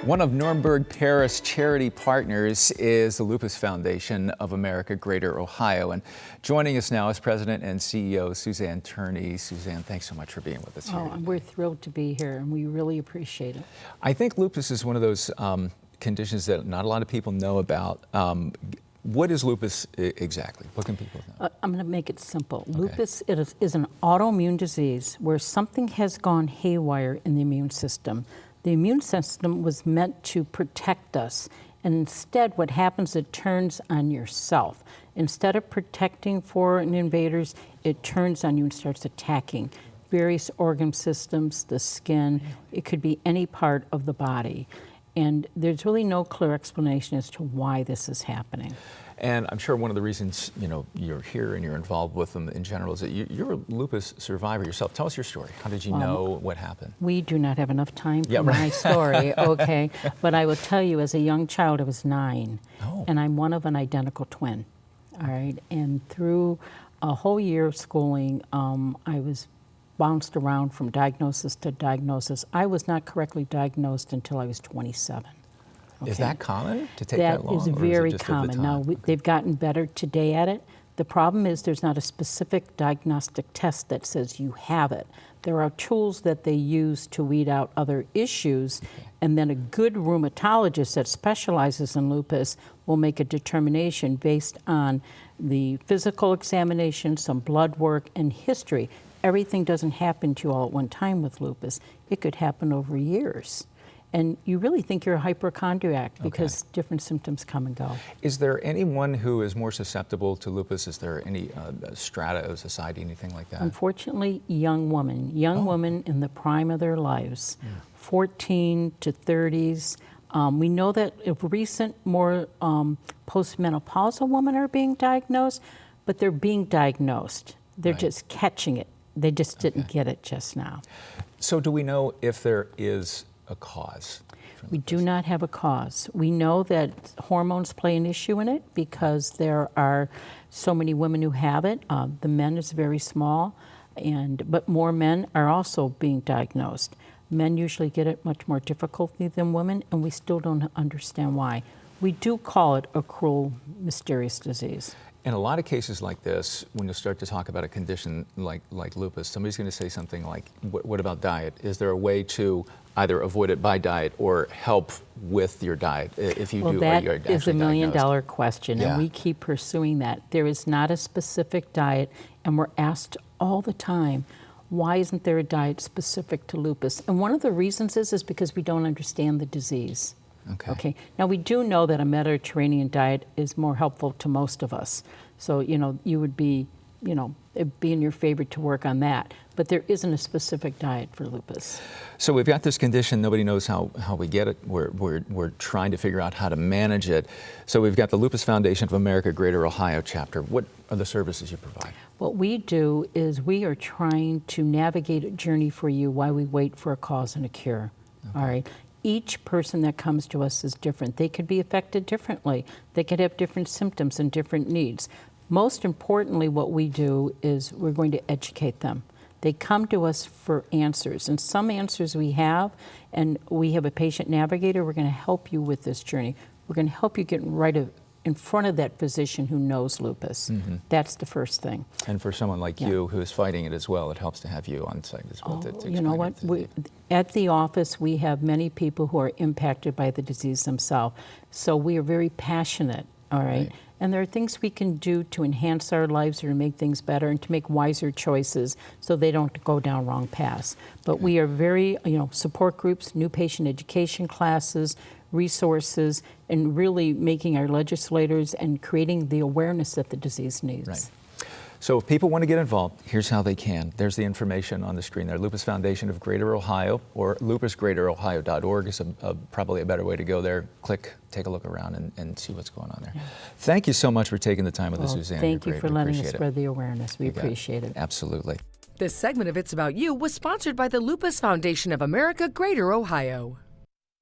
One of Nuremberg Paris charity partners is the Lupus Foundation of America, Greater Ohio. And joining us now is President and CEO Suzanne Tierney. Suzanne, thanks so much for being with us here. We're thrilled to be here, and we really appreciate it. I think lupus is one of those conditions that not a lot of people know about. What is lupus exactly? What can people know? I'm going to make it simple. Okay. Lupus is an autoimmune disease where something has gone haywire in the immune system. The immune system was meant to protect us, and instead what happens, it turns on yourself. Instead of protecting foreign invaders, it turns on you and starts attacking various organ systems, the skin. It could be any part of the body. And there's really no clear explanation as to why this is happening. And I'm sure one of the reasons you're here and you're involved with them in general is that you're a lupus survivor yourself. Tell us your story. How did you know what happened? We do not have enough time for my story, okay? But I will tell you, as a young child, I was 9, and I'm one of an identical twin, all right? And through a whole year of schooling, I was bounced around from diagnosis to diagnosis. I was not correctly diagnosed until I was 27. Okay. Is that common to take that long? That is very common. Now, they've gotten better today at it. The problem is there's not a specific diagnostic test that says you have it. There are tools that they use to weed out other issues, and then a good rheumatologist that specializes in lupus will make a determination based on the physical examination, some blood work, and history. Everything doesn't happen to you all at one time with lupus. It could happen over years. And you really think you're a hypochondriac because different symptoms come and go. Is there anyone who is more susceptible to lupus? Is there any strata of society, anything like that? Unfortunately, young women in the prime of their lives, 14 to 30s. We know that recent, more postmenopausal women are being diagnosed, but they're being diagnosed. They're just catching it. They just didn't get it just now. So do we know if there is a cause? We do not have a cause. We know that hormones play an issue in it because there are so many women who have it. The men is very small, but more men are also being diagnosed. Men usually get it much more difficultly than women, and we still don't understand why. We do call it a cruel, mysterious disease. In a lot of cases like this, when you start to talk about a condition like lupus, somebody's going to say something like, what about diet? Is there a way to either avoid it by diet or help with your diet if you do? That is a million-dollar question, and we keep pursuing that. There is not a specific diet, and we're asked all the time, why isn't there a diet specific to lupus? And one of the reasons is because we don't understand the disease. Okay. Now, we do know that a Mediterranean diet is more helpful to most of us. So, you would be, it'd be in your favor to work on that. But there isn't a specific diet for lupus. So we've got this condition. Nobody knows how we get it. We're trying to figure out how to manage it. So we've got the Lupus Foundation of America, Greater Ohio chapter. What are the services you provide? What we do is we are trying to navigate a journey for you while we wait for a cause and a cure. All right. Each person that comes to us is different. They could be affected differently. They could have different symptoms and different needs. Most importantly, what we do is we're going to educate them. They come to us for answers, and some answers we have, and we have a patient navigator. We're going to help you with this journey. We're going to help you get right in front of that physician who knows lupus. That's the first thing. And for someone like you who is fighting it as well, it helps to have you on site as well. You know what? At the office, we have many people who are impacted by the disease themselves. So we are very passionate, all right? And there are things we can do to enhance our lives or to make things better and to make wiser choices so they don't go down wrong paths. But we are very, support groups, new patient education classes, resources, and really making our legislators and creating the awareness that the disease needs. Right. So if people want to get involved, here's how they can. There's the information on the screen there. Lupus Foundation of Greater Ohio, or lupusgreaterohio.org is probably a better way to go there. Click, take a look around and see what's going on there. Thank you so much for taking the time with us, Suzanne. Thank you for letting us spread the awareness. We appreciate it. Absolutely. This segment of It's About You was sponsored by the Lupus Foundation of America, Greater Ohio.